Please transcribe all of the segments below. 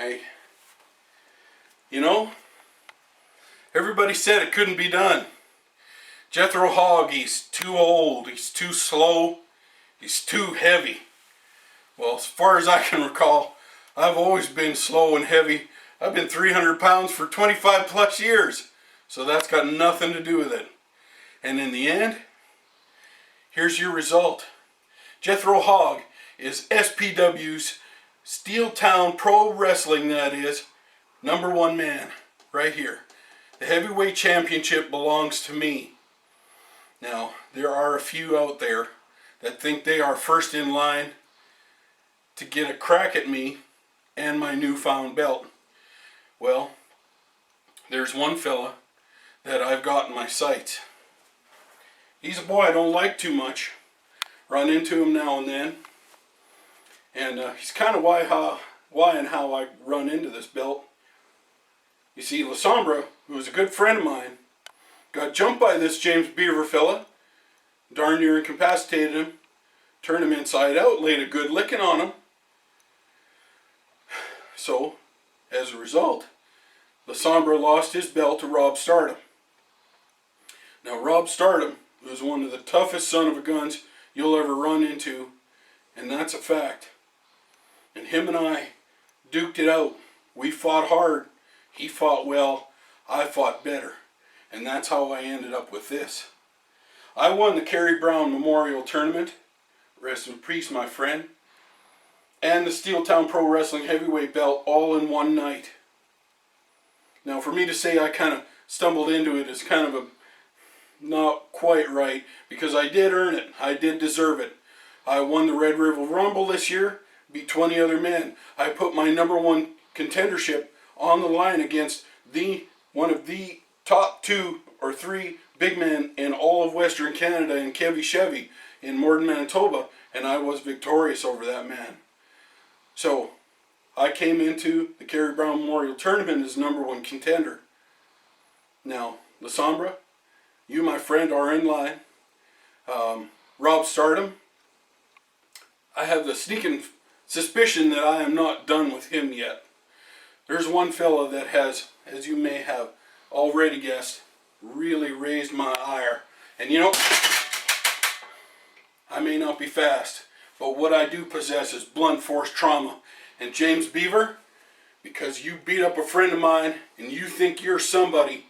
Hey, you know, everybody said it couldn't be done. Jethro Hawg, he's too old, he's too slow, he's too heavy. Well, as far as I can recall, I've always been slow and heavy. I've been 300 pounds for 25 plus years. So that's got nothing to do with it. And in the end, here's your result. Jethro Hawg is SPW's Steel Town Pro Wrestling, that is, #1 man right here. The Heavyweight Championship belongs to me. Now, there are a few out there that think they are first in line to get a crack at me and my newfound belt. Well, there's one fella that I've got in my sights. He's a boy I don't like too much. Run into him now and then. And he's kind of why and how I run into this belt. You see, La Sombra, who was a good friend of mine, got jumped by this James Beaver fella, darn near incapacitated him, turned him inside out, laid a good licking on him. So, as a result, La Sombra lost his belt to Rob Stardom. Now, Rob Stardom was one of the toughest son of a guns you'll ever run into, and that's a fact. And him and I duked it out. We fought hard. He fought well. I fought better. And that's how I ended up with this. I won the Kerry Brown Memorial Tournament. Rest in peace, my friend. And the Steel Town Pro Wrestling Heavyweight belt all in one night. Now, for me to say I kind of stumbled into it is kind of a not quite right, because I did earn it. I did deserve it. I won the Red River Rumble this year, beat 20 other men. I put my #1 contendership on the line against one of the top 2 or 3 big men in all of Western Canada in Kevy Chevy in Morden, Manitoba, and I was victorious over that man. So, I came into the Kerry Brown Memorial Tournament as #1 contender. Now, La Sombra, you, my friend, are in line. Rob Stardom, I have the sneaking suspicion that I am not done with him yet. There's one fella that has, as you may have already guessed, really raised my ire. And you know, I may not be fast, but what I do possess is blunt force trauma. And James Beaver, because you beat up a friend of mine and you think you're somebody,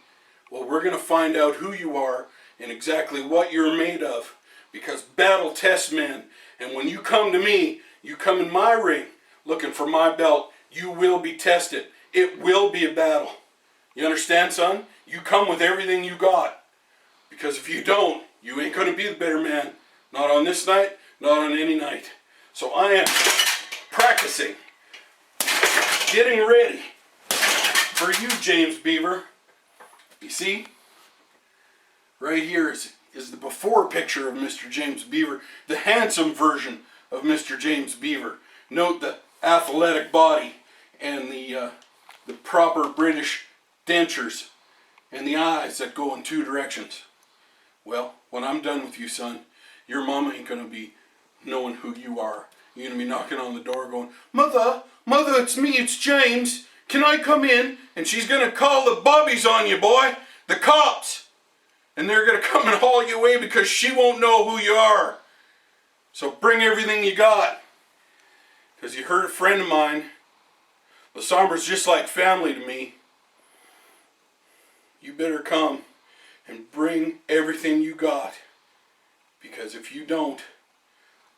well, we're going to find out who you are and exactly what you're made of. Because battle tests men. And when you come to me, you come in my ring looking for my belt, you will be tested. It will be a battle. You understand, son? You come with everything you got. Because if you don't, you ain't going to be the better man. Not on this night, not on any night. So I am practicing, getting ready for you, James Beaver. You see, right here is the before picture of Mr. James Beaver, the handsome version of Mr. James Beaver. Note the athletic body and the proper British dentures and the eyes that go in 2 directions. Well, when I'm done with you, son, your mama ain't going to be knowing who you are. You're going to be knocking on the door going, Mother, it's me, it's James. Can I come in? And she's going to call the bobbies on you, boy. The cops. And they're going to come and haul you away because she won't know who you are. So bring everything you got. Because you heard a friend of mine, La Sombra's just like family to me. You better come and bring everything you got. Because if you don't,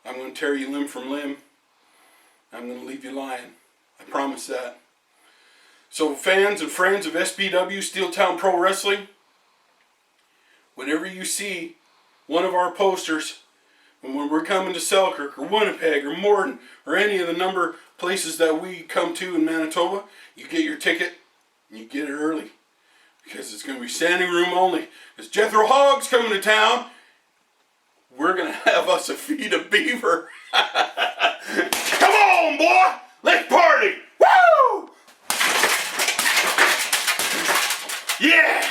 I'm going to tear you limb from limb. I'm going to leave you lying. I promise that. So fans and friends of SPW Steel Town Pro Wrestling, whenever you see one of our posters, and when we're coming to Selkirk or Winnipeg or Morden or any of the number of places that we come to in Manitoba, you get your ticket and you get it early. Because it's going to be standing room only. Because Jethro Hawgs coming to town, we're going to have us a feed of beaver. Come on, boy! Let's party! Woo! Yeah!